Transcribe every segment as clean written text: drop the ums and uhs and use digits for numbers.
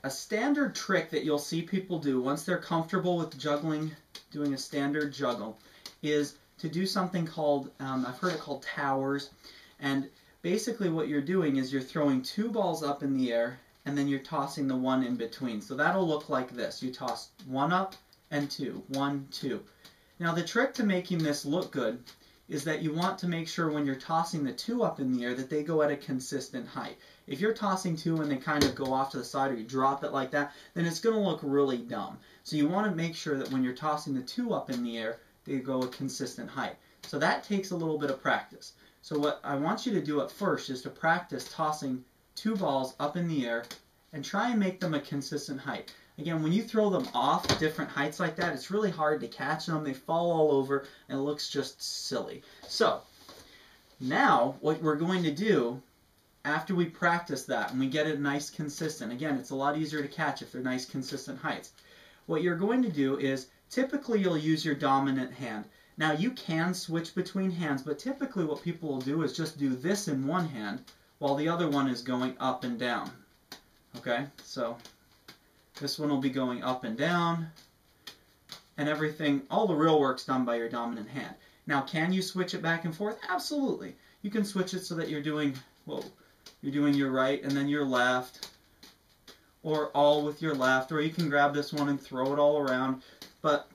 a standard trick that you'll see people do once they're comfortable with juggling, doing a standard juggle, is to do something called, I've heard it called towers. And basically what you're doing is you're throwing 2 balls up in the air, and then you're tossing the one in between. So that'll look like this. You toss 1 up and 2. 1, 2. Now the trick to making this look good is that you want to make sure when you're tossing the 2 up in the air that they go at a consistent height. If you're tossing 2 and they kind of go off to the side or you drop it like that, then it's going to look really dumb. So you want to make sure that when you're tossing the 2 up in the air, they go a consistent height. So that takes a little bit of practice. So what I want you to do at first is to practice tossing 2 balls up in the air and try and make them a consistent height. Again, when you throw them off different heights like that, it's really hard to catch them. They fall all over and it looks just silly. So now what we're going to do after we practice that and we get it nice consistent, again, it's a lot easier to catch if they're nice consistent heights. What you're going to do is typically you'll use your dominant hand. Now you can switch between hands, but typically what people will do is just do this in one hand while the other one is going up and down. Okay, so this one will be going up and down, and everything, all the real work's done by your dominant hand. Now, can you switch it back and forth? Absolutely. You can switch it so that you're doing, you're doing your right and then your left, or all with your left, or you can grab this one and throw it all around. But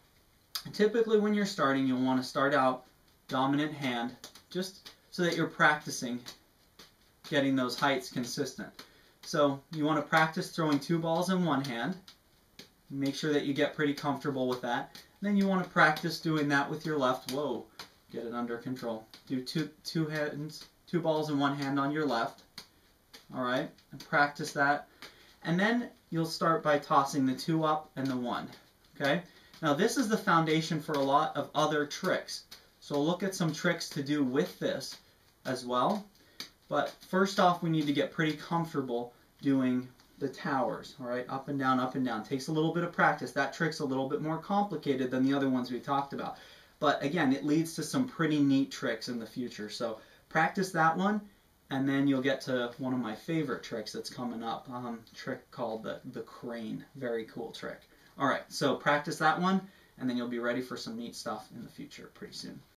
typically when you're starting, you'll want to start out dominant hand, just so that you're practicing getting those heights consistent. So you want to practice throwing 2 balls in one hand. Make sure that you get pretty comfortable with that. And then you want to practice doing that with your left. Whoa, get it under control. Do two balls in one hand on your left. All right, and practice that. And then you'll start by tossing the 2 up and the 1. Okay. Now this is the foundation for a lot of other tricks. So look at some tricks to do with this as well. But first off, we need to get pretty comfortable doing the towers, all right, up and down, up and down. Takes a little bit of practice. That trick's a little bit more complicated than the other ones we talked about. But again, it leads to some pretty neat tricks in the future. So practice that one, and then you'll get to one of my favorite tricks that's coming up, trick called the crane. Very cool trick. All right, so practice that one, and then you'll be ready for some neat stuff in the future pretty soon.